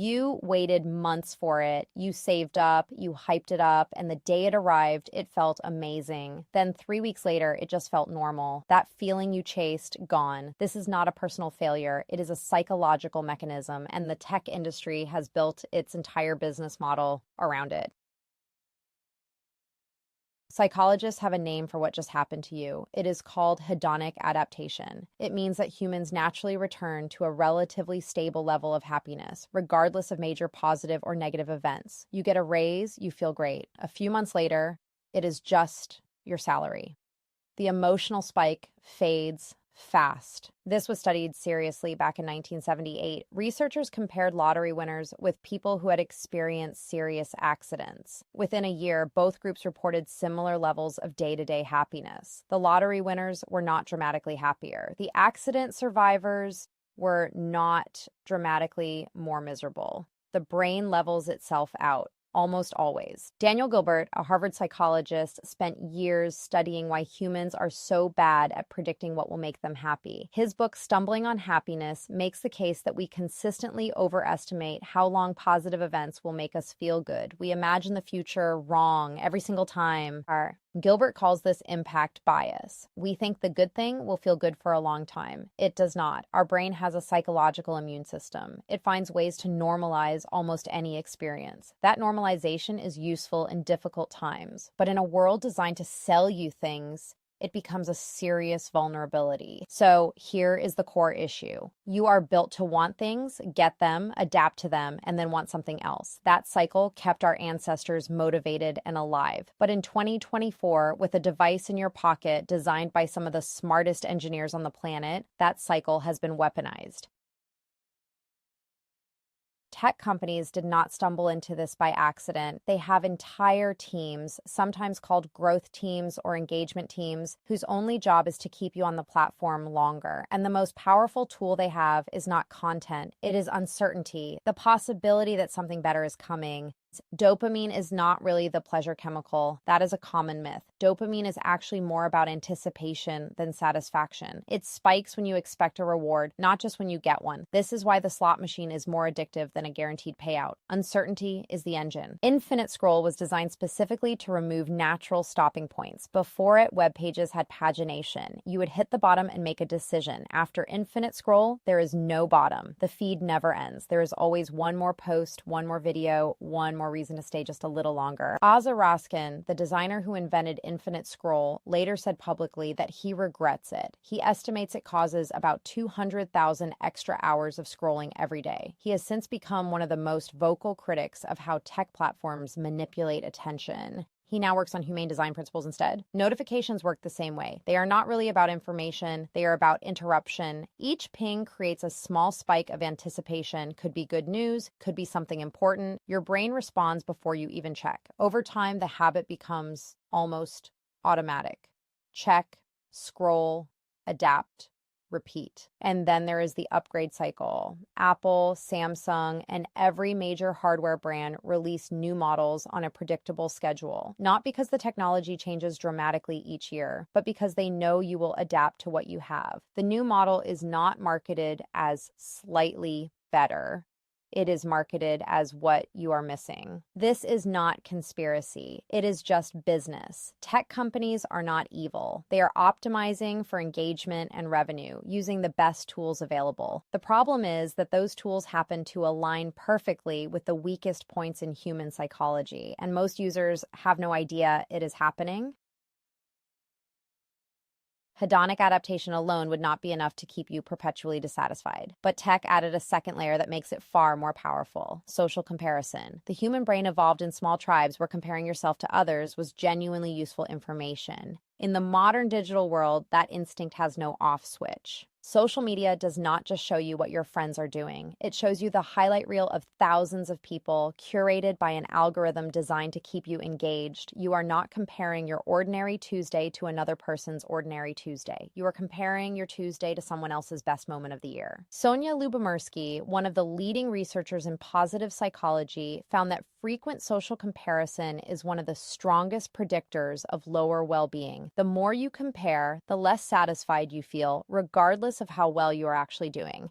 You waited months for it, you saved up, you hyped it up, and the day it arrived, it felt amazing. Then 3 weeks later, it just felt normal. That feeling you chased, gone. This is not a personal failure. It is a psychological mechanism, and the tech industry has built its entire business model around it. Psychologists have a name for what just happened to you. It is called hedonic adaptation. It means that humans naturally return to a relatively stable level of happiness, regardless of major positive or negative events. You get a raise, you feel great. A few months later, it is just your salary. The emotional spike fades fast. This was studied seriously back in 1978. Researchers compared lottery winners with people who had experienced serious accidents. Within a year, both groups reported similar levels of day-to-day happiness. The lottery winners were not dramatically happier. The accident survivors were not dramatically more miserable. The brain levels itself out. Almost always. Daniel Gilbert, a Harvard psychologist, spent years studying why humans are so bad at predicting what will make them happy. His book, Stumbling on Happiness, makes the case that we consistently overestimate how long positive events will make us feel good. We imagine the future wrong every single time. Gilbert calls this impact bias. We think the good thing will feel good for a long time. It does not. Our brain has a psychological immune system. It finds ways to normalize almost any experience. That normalization is useful in difficult times. But in a world designed to sell you things, it becomes a serious vulnerability. So here is the core issue. You are built to want things, get them, adapt to them, and then want something else. That cycle kept our ancestors motivated and alive. But in 2024, with a device in your pocket designed by some of the smartest engineers on the planet, that cycle has been weaponized. Tech companies did not stumble into this by accident. They have entire teams, sometimes called growth teams or engagement teams, whose only job is to keep you on the platform longer. And the most powerful tool they have is not content, it is uncertainty, the possibility that something better is coming. Dopamine is not really the pleasure chemical. That is a common myth. Dopamine is actually more about anticipation than satisfaction. It spikes when you expect a reward, not just when you get one. This is why the slot machine is more addictive than a guaranteed payout. Uncertainty is the engine. Infinite scroll was designed specifically to remove natural stopping points. Before it, web pages had pagination. You would hit the bottom and make a decision. After infinite scroll, there is no bottom. The feed never ends. There is always one more post, one more video, one more reason to stay just a little longer. Ozza Raskin, the designer who invented infinite scroll, later said publicly that he regrets it. He estimates it causes about 200,000 extra hours of scrolling every day. He has since become one of the most vocal critics of how tech platforms manipulate attention. He now works on humane design principles instead. Notifications work the same way. They are not really about information. They are about interruption. Each ping creates a small spike of anticipation. Could be good news, could be something important. Your brain responds before you even check. Over time, the habit becomes almost automatic. Check, scroll, adapt, repeat. And then there is the upgrade cycle. Apple, Samsung, and every major hardware brand release new models on a predictable schedule. Not because the technology changes dramatically each year, but because they know you will adapt to what you have. The new model is not marketed as slightly better. It is marketed as what you are missing. This is not conspiracy. It is just business. Tech companies are not evil. They are optimizing for engagement and revenue, using the best tools available. The problem is that those tools happen to align perfectly with the weakest points in human psychology, and most users have no idea it is happening. Hedonic adaptation alone would not be enough to keep you perpetually dissatisfied. But tech added a second layer that makes it far more powerful: social comparison. The human brain evolved in small tribes where comparing yourself to others was genuinely useful information. In the modern digital world, that instinct has no off switch. Social media does not just show you what your friends are doing. It shows you the highlight reel of thousands of people, curated by an algorithm designed to keep you engaged. You are not comparing your ordinary Tuesday to another person's ordinary Tuesday. You are comparing your Tuesday to someone else's best moment of the year. Sonja Lyubomirsky, one of the leading researchers in positive psychology, found that frequent social comparison is one of the strongest predictors of lower well-being. The more you compare, the less satisfied you feel, regardless of how well you are actually doing.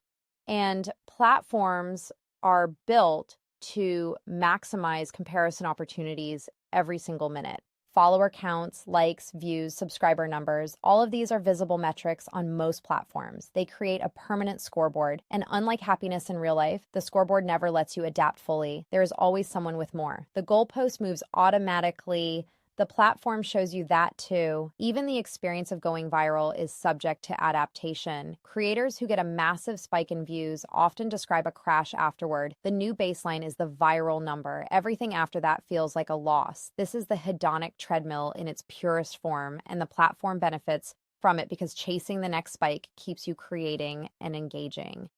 And platforms are built to maximize comparison opportunities every single minute. Follower counts, likes, views, subscriber numbers, all of these are visible metrics on most platforms. They create a permanent scoreboard, and unlike happiness in real life, the scoreboard never lets you adapt fully. There is always someone with more. The goalpost moves automatically. The platform shows you that too. Even the experience of going viral is subject to adaptation. Creators who get a massive spike in views often describe a crash afterward. The new baseline is the viral number. Everything after that feels like a loss. This is the hedonic treadmill in its purest form, and the platform benefits from it because chasing the next spike keeps you creating and engaging.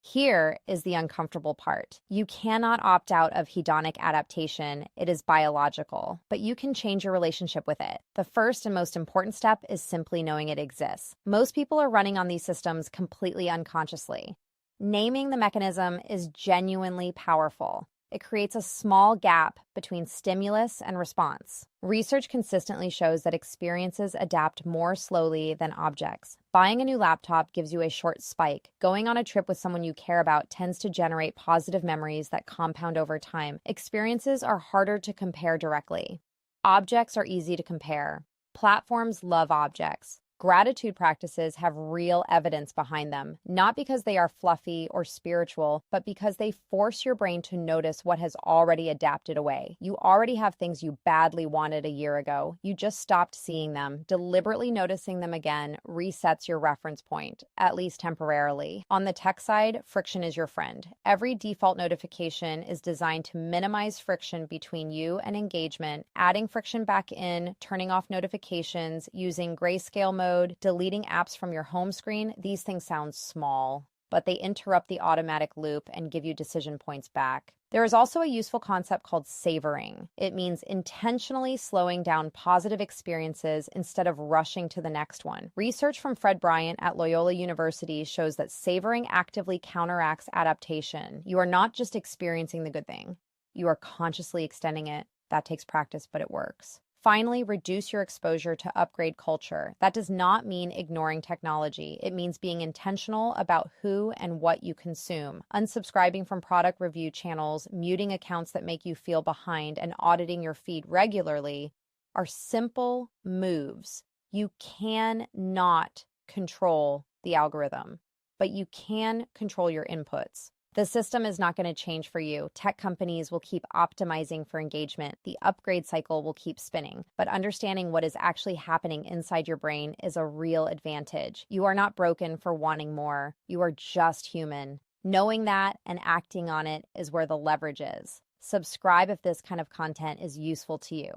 Here is the uncomfortable part. You cannot opt out of hedonic adaptation. It is biological, but you can change your relationship with it. The first and most important step is simply knowing it exists. Most people are running on these systems completely unconsciously. Naming the mechanism is genuinely powerful. It creates a small gap between stimulus and response. Research consistently shows that experiences adapt more slowly than objects. Buying a new laptop gives you a short spike. Going on a trip with someone you care about tends to generate positive memories that compound over time. Experiences are harder to compare directly. Objects are easy to compare. Platforms love objects. Gratitude practices have real evidence behind them, not because they are fluffy or spiritual, but because they force your brain to notice what has already adapted away. You already have things you badly wanted a year ago. You just stopped seeing them. Deliberately noticing them again resets your reference point, at least temporarily. On the tech side, friction is your friend. Every default notification is designed to minimize friction between you and engagement. Adding friction back in, turning off notifications, using grayscale mode, deleting apps from your home screen, these things sound small, but they interrupt the automatic loop and give you decision points back. There is also a useful concept called savoring. It means intentionally slowing down positive experiences instead of rushing to the next one. Research from Fred Bryant at Loyola University shows that savoring actively counteracts adaptation. You are not just experiencing the good thing, you are consciously extending it. That takes practice, but it works. Finally, reduce your exposure to upgrade culture. That does not mean ignoring technology. It means being intentional about who and what you consume. Unsubscribing from product review channels, muting accounts that make you feel behind, and auditing your feed regularly are simple moves. You cannot control the algorithm, but you can control your inputs. The system is not going to change for you. Tech companies will keep optimizing for engagement. The upgrade cycle will keep spinning. But understanding what is actually happening inside your brain is a real advantage. You are not broken for wanting more. You are just human. Knowing that and acting on it is where the leverage is. Subscribe if this kind of content is useful to you.